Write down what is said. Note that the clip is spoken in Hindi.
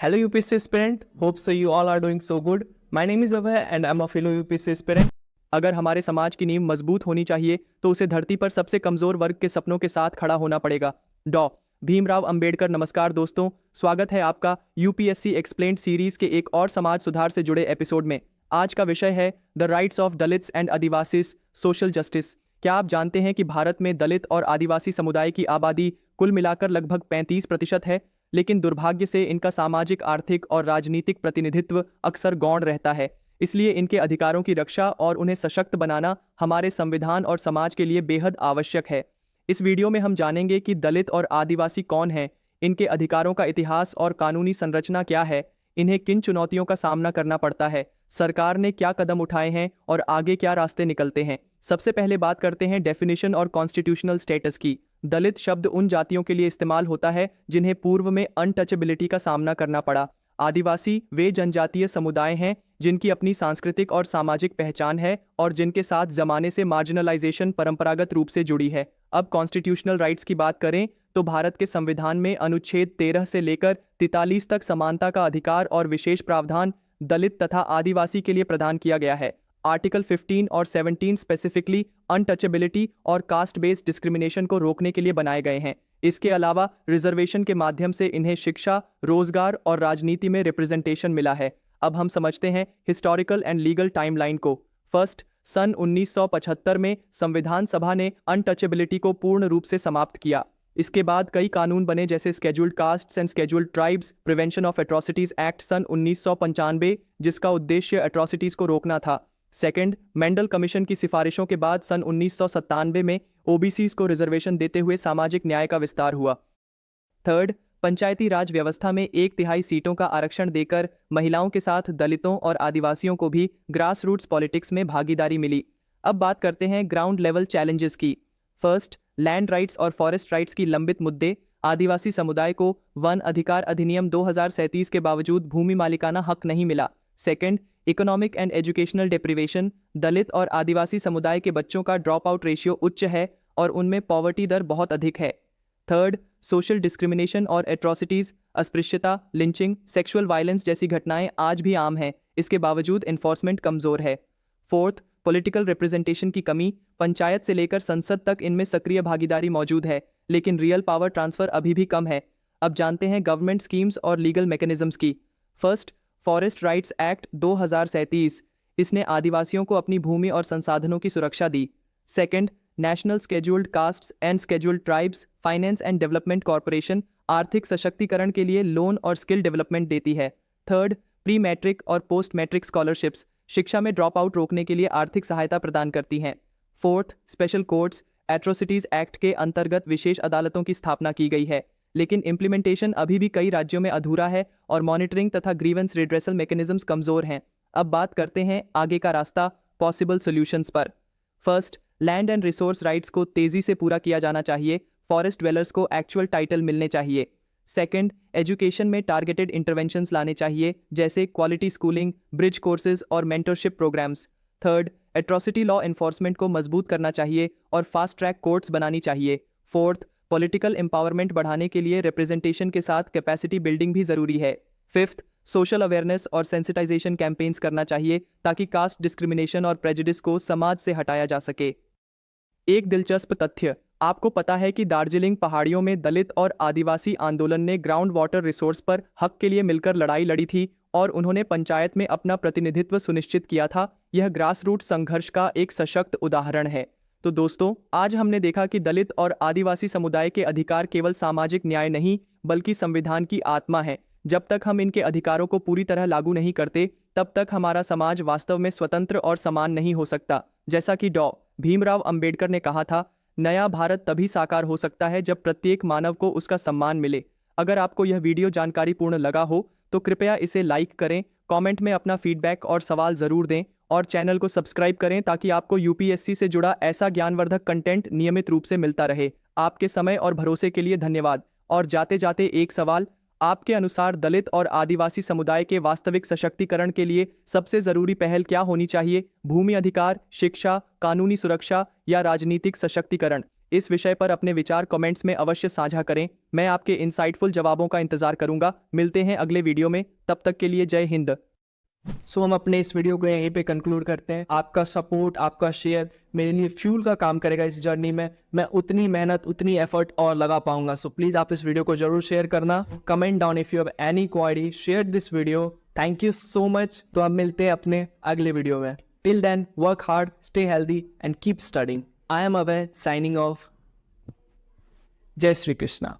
Hello UPSC aspirant, hope so you all are doing so good. My name is Abhay and I'm a fellow UPSC aspirant. अगर हमारे समाज की नींव मजबूत होनी चाहिए तो उसे धरती पर सबसे कमजोर वर्ग के सपनों के साथ खड़ा होना पड़ेगा। डॉ भीमराव अंबेडकर। नमस्कार दोस्तों, स्वागत है आपका यूपीएससी एक्सप्लेन्ड सीरीज के एक और समाज सुधार से जुड़े एपिसोड में। आज का विषय है the rights of Dalits and Adivasis, social justice. क्या आप जानते हैं कि भारत में दलित और आदिवासी समुदाय की आबादी कुल मिलाकर लगभग 35% है, लेकिन दुर्भाग्य से इनका सामाजिक, आर्थिक और राजनीतिक प्रतिनिधित्व अक्सर गौण रहता है। इसलिए इनके अधिकारों की रक्षा और उन्हें सशक्त बनाना हमारे संविधान और समाज के लिए बेहद आवश्यक है। इस वीडियो में हम जानेंगे कि दलित और आदिवासी कौन हैं, इनके अधिकारों का इतिहास और कानूनी संरचना क्या है, इन्हें किन चुनौतियों का सामना करना पड़ता है, सरकार ने क्या कदम उठाए हैं और आगे क्या रास्ते निकलते हैं। सबसे पहले बात करते हैं डेफिनेशन और कॉन्स्टिट्यूशनल स्टेटस की। दलित शब्द उन जातियों के लिए इस्तेमाल होता है जिन्हें पूर्व में अनटचेबिलिटी का सामना करना पड़ा। आदिवासी वे जनजातीय समुदाय हैं जिनकी अपनी सांस्कृतिक और सामाजिक पहचान है और जिनके साथ जमाने से मार्जिनलाइजेशन परंपरागत रूप से जुड़ी है। अब कॉन्स्टिट्यूशनल राइट्स की बात करें तो भारत के संविधान में अनुच्छेद 13 से लेकर 43 तक समानता का अधिकार और विशेष प्रावधान दलित तथा आदिवासी के लिए प्रदान किया गया है। आर्टिकल 15 और 17 स्पेसिफिकली अनटचेबिलिटी और कास्ट बेस्ड डिस्क्रिमिनेशन को रोकने के लिए बनाए गए हैं। इसके अलावा रिजर्वेशन के माध्यम से इन्हें शिक्षा, रोजगार और राजनीति में रिप्रेजेंटेशन मिला है। अब हम समझते हैं हिस्टोरिकल एंड लीगल टाइमलाइन को। फर्स्ट, सन 1975 में संविधान सभा ने अनटचेबिलिटी को पूर्ण रूप से समाप्त किया। इसके बाद कई कानून बने जैसे scheduled castes and scheduled tribes, prevention of atrocities act सन 1995, जिसका उद्देश्य एट्रोसिटीज को रोकना था। सेकंड, मेंडल कमीशन की सिफारिशों के बाद सन 1997 में ओबीसीज को रिजर्वेशन देते हुए सामाजिक न्याय का विस्तार हुआ। थर्ड, पंचायती राज व्यवस्था में 1/3 सीटों का आरक्षण देकर महिलाओं के साथ दलितों और आदिवासियों को भी ग्रास रूट्स पॉलिटिक्स में भागीदारी मिली। अब बात करते हैं ग्राउंड लेवल चैलेंजेस की। फर्स्ट, लैंड राइट्स और फॉरेस्ट राइट्स की लंबित मुद्दे। आदिवासी समुदाय को वन अधिकार अधिनियम 2037 के बावजूद भूमि मालिकाना हक नहीं मिला। Second, economic and educational deprivation. Dalit और आदिवासी समुदाय के बच्चों का ड्रॉप आउट रेशियो उच्च है और उनमें पॉवर्टी दर बहुत अधिक है। थर्ड, सोशल डिस्क्रिमिनेशन और एट्रोसिटीज। अस्पृश्यता, लिंचिंग, सेक्सुअल वायलेंस जैसी घटनाएं आज भी आम हैं, इसके बावजूद एनफोर्समेंट कमजोर है। फोर्थ, पॉलिटिकल रिप्रेजेंटेशन की कमी। पंचायत से लेकर संसद तक इनमें सक्रिय भागीदारी मौजूद है, लेकिन रियल पावर ट्रांसफर अभी भी कम है। अब जानते हैं गवर्नमेंट स्कीम्स और लीगल मैकेनिज्म्स की। First, forest rights act 2037। इसने आदिवासियों को अपनी भूमि और संसाधनों की सुरक्षा दी। Second, national scheduled castes and scheduled tribes finance and development corporation आर्थिक सशक्तिकरण के लिए लोन और स्किल डेवलपमेंट देती है। थर्ड, प्री मैट्रिक और पोस्ट मैट्रिक स्कॉलरशिप्स शिक्षा में ड्रॉप आउट रोकने के लिए आर्थिक सहायता प्रदान करती हैं। Fourth, special courts. Atrocities act के अंतर्गत विशेष अदालतों की स्थापना की गई है, लेकिन इम्प्लीमेंटेशन अभी भी कई राज्यों में अधूरा है और मॉनिटरिंग तथा ग्रीवेंस रिड्रेसल मैकेनिज्म्स कमजोर हैं। अब बात करते हैं आगे का रास्ता, पॉसिबल सॉल्यूशंस पर। First, land and resource rights को तेजी से पूरा किया जाना चाहिए। फॉरेस्ट ड्वेलर्स को एक्चुअल टाइटल मिलने चाहिए। सेकंड, एजुकेशन में टारगेटेड इंटरवेंशंस लाने चाहिए जैसे क्वालिटी स्कूलिंग, ब्रिज कोर्सेज और mentorship programmes. Third, atrocity law enforcement को मजबूत करना चाहिए और फास्ट ट्रैक कोर्ट्स बनानी चाहिए। फोर्थ, पॉलिटिकल एम्पावरमेंट बढ़ाने के लिए रिप्रेजेंटेशन के साथ कैपेसिटी बिल्डिंग भी जरूरी है। फिफ्थ, सोशल अवेयरनेस और सेंसिटाइजेशन कैंपेन्स करना चाहिए ताकि कास्ट डिस्क्रिमिनेशन और प्रेजुडिस को समाज से हटाया जा सके। एक दिलचस्प तथ्य, आपको पता है कि दार्जिलिंग पहाड़ियों में दलित और आदिवासी आंदोलन ने ग्राउंड वाटर रिसोर्स पर हक के लिए मिलकर लड़ाई लड़ी थी और उन्होंने पंचायत में अपना प्रतिनिधित्व सुनिश्चित किया था। यह ग्रास रूट संघर्ष का एक सशक्त उदाहरण है। तो दोस्तों, आज हमने देखा कि दलित और आदिवासी समुदाय के अधिकार केवल सामाजिक न्याय नहीं बल्कि संविधान की आत्मा है। जब तक हम इनके अधिकारों को पूरी तरह लागू नहीं करते, तब तक हमारा समाज वास्तव में स्वतंत्र और समान नहीं हो सकता। जैसा कि डॉ भीमराव अंबेडकर ने कहा था, नया भारत तभी साकार हो सकता है जब प्रत्येक मानव को उसका सम्मान मिले। अगर आपको यह वीडियो जानकारीपूर्ण लगा हो तो कृपया इसे लाइक करें, कमेंट में अपना फीडबैक और सवाल जरूर दें और चैनल को सब्सक्राइब करें ताकि आपको यूपीएससी से जुड़ा ऐसा ज्ञानवर्धक कंटेंट नियमित रूप से मिलता रहे। आपके समय और भरोसे के लिए धन्यवाद। और जाते जाते एक सवाल, आपके अनुसार दलित और आदिवासी समुदाय के वास्तविक सशक्तिकरण के लिए सबसे जरूरी पहल क्या होनी चाहिए? भूमि अधिकार, शिक्षा, कानूनी सुरक्षा या राजनीतिक सशक्तिकरण? इस विषय पर अपने विचार कमेंट्स में अवश्य साझा करें। मैं आपके इंसाइटफुल जवाबों का इंतजार करूंगा। मिलते हैं अगले वीडियो में, तब तक के लिए जय हिंद। हम अपने इस वीडियो को यहीं पे कंक्लूड करते हैं। आपका सपोर्ट, आपका शेयर मेरे लिए फ्यूल का काम करेगा इस जर्नी में। मैं उतनी मेहनत, उतनी एफर्ट और लगा पाऊंगा। सो प्लीज़ आप इस वीडियो को जरूर शेयर करना। Comment down if you have any query, share this video. Thank you so much. तो अब मिलते हैं अपने अगले वीडियो में। Till then, work hard, stay healthy and keep studying. I am Abhay, signing off. जय श्री कृष्णा।